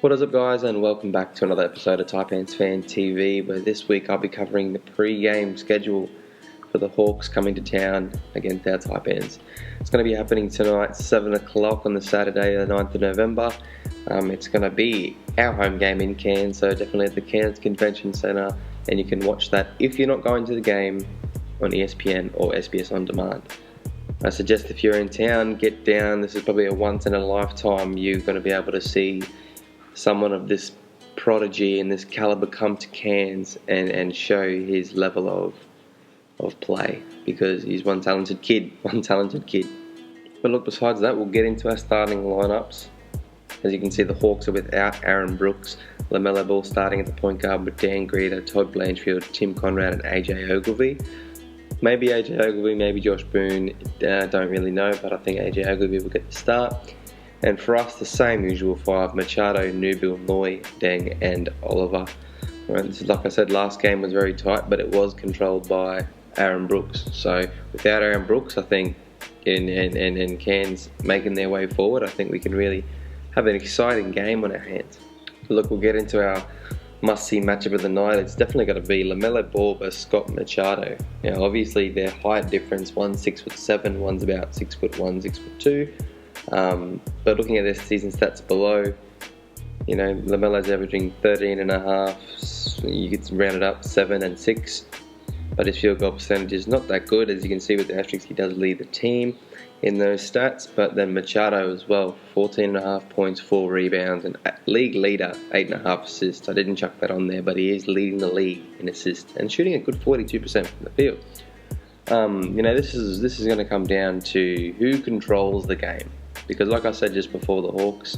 What is up, guys, and welcome back to another episode of Taipans Fan TV, where this week I'll be covering the pre-game schedule for the Hawks coming to town against our Taipans. It's going to be happening tonight, 7 o'clock on the Saturday, the 9th of November. It's going to be our home game in Cairns, so definitely at the Cairns Convention Centre, and you can watch that if you're not going to the game on ESPN or SBS On Demand. I suggest if you're in town, get down. This is probably a once-in-a-lifetime you're going to be able to see someone of this prodigy and this caliber come to Cairns and show his level of play, because he's one talented kid. But look, besides that, we'll get into our starting lineups. As you can see, the Hawks are without Aaron Brooks. LaMelo Ball starting at the point guard with Dan Greeter, Todd Blanchfield, Tim Conrad and AJ Ogilvy. Maybe AJ Ogilvy, maybe Josh Boone, don't really know, but I think AJ Ogilvy will get the start. And for us, the same usual five: Machado, Nubil, Noy, Deng and Oliver. Right, this is, like I said, last game was very tight, but it was controlled by Aaron Brooks. So without Aaron Brooks, I think in Cairns making their way forward, I think we can really have an exciting game on our hands. Look, we'll get into our must-see matchup of the night. It's definitely got to be LaMelo Ball versus Scott Machado. Now, obviously, their height difference, one's 6'7", one's about 6'1", 6'2". But looking at their season stats below, LaMelo's averaging 13.5. You could round it up 7 and 6. But his field goal percentage is not that good. As you can see with the asterisks, he does lead the team in those stats. But then Machado as well, 14.5 points, 4 rebounds, and league leader, 8.5 assists. I didn't chuck that on there, but he is leading the league in assists and shooting a good 42% from the field. This is going to come down to who controls the game. Because like I said just before, the Hawks,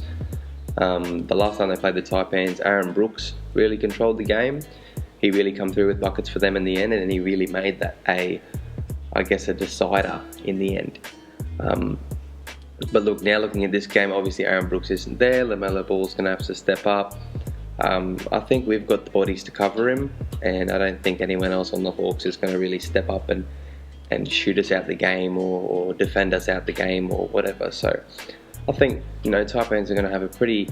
the last time they played the Taipans, Aaron Brooks really controlled the game. He really come through with buckets for them in the end, and he really made that a decider in the end. But look, now looking at this game, obviously Aaron Brooks isn't there. LaMelo Ball's going to have to step up. I think we've got the bodies to cover him, and I don't think anyone else on the Hawks is going to really step up and shoot us out the game or defend us out the game or whatever. So I think, Taipans are going to have a pretty,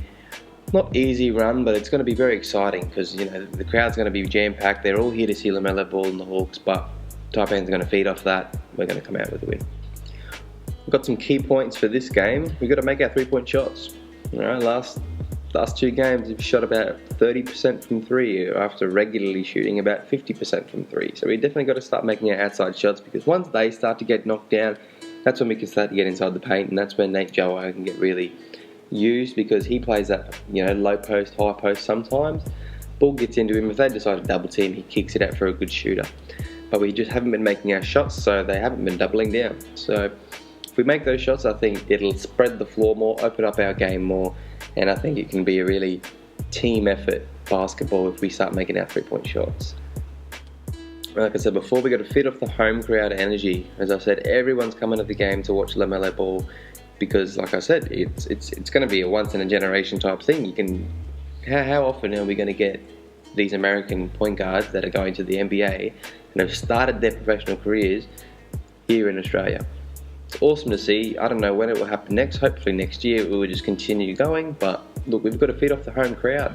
not easy run, but it's going to be very exciting because, the crowd's going to be jam-packed. They're all here to see LaMelo Ball and the Hawks, but Taipans are going to feed off that. We're going to come out with a win. We've got some key points for this game. We've got to make our 3-point shots. All right, last 2 games, we've shot about 30% from 3 after regularly shooting about 50% from 3. So we definitely got to start making our outside shots, because once they start to get knocked down, that's when we can start to get inside the paint, and that's when Nate Joao can get really used, because he plays that low post, high post sometimes. Ball gets into him. If they decide to double team, he kicks it out for a good shooter. But we just haven't been making our shots, so they haven't been doubling down. So if we make those shots, I think it'll spread the floor more, open up our game more, and I think it can be a really team effort basketball if we start making our 3-point shots. Like I said before, we've got to feed off the home crowd energy. As I said, everyone's coming to the game to watch LaMelo Ball, because, like I said, it's going to be a once-in-a-generation type thing. How often are we going to get these American point guards that are going to the NBA and have started their professional careers here in Australia? It's awesome to see. I don't know when it will happen next. Hopefully next year we will just continue going. But look, we've got to feed off the home crowd.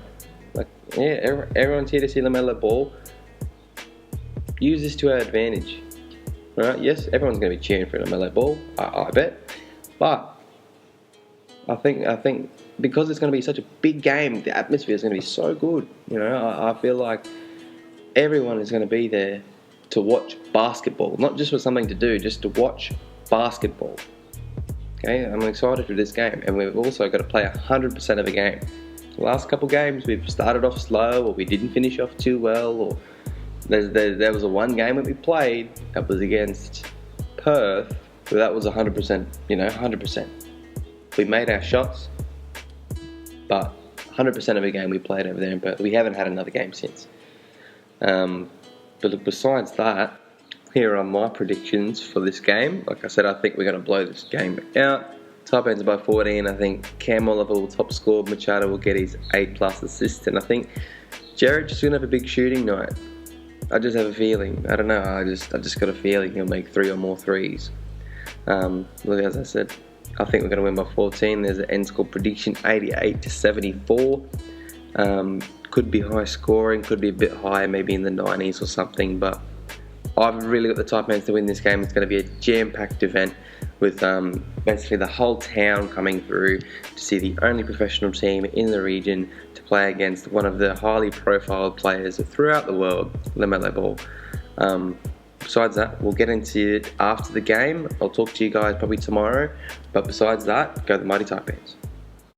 Everyone's here to see LaMelo Ball. Use this to our advantage. All right? Yes, everyone's going to be cheering for LaMelo Ball, I bet. But I think because it's going to be such a big game, the atmosphere is going to be so good. I feel like everyone is going to be there to watch basketball, not just for something to do, just to watch basketball. Okay, I'm excited for this game, and we've also got to play 100% of the game. The last couple games we've started off slow, or we didn't finish off too well, or there was a one game that we played that was against Perth, where that was 100%. 100%. We made our shots, but 100% of the game we played over there in Perth. We haven't had another game since. But look, besides that, here are my predictions for this game. Like I said, I think we're going to blow this game out. Taipans are by 14. I think Cam Oliver will top score. Machado will get his 8+ assists. And I think Jared just going to have a big shooting night. I just have a feeling. I don't know. I just got a feeling he'll make 3 or more threes. Look, as I said, I think we're going to win by 14. There's an end score prediction, 88-74. Could be high scoring, could be a bit higher, maybe in the 90s or something, but I've really got the Taipans to win this game. It's going to be a jam-packed event with basically the whole town coming through to see the only professional team in the region to play against one of the highly profiled players throughout the world, LaMelo Ball. Besides that, we'll get into it after the game. I'll talk to you guys probably tomorrow, but besides that, go the Mighty Taipans.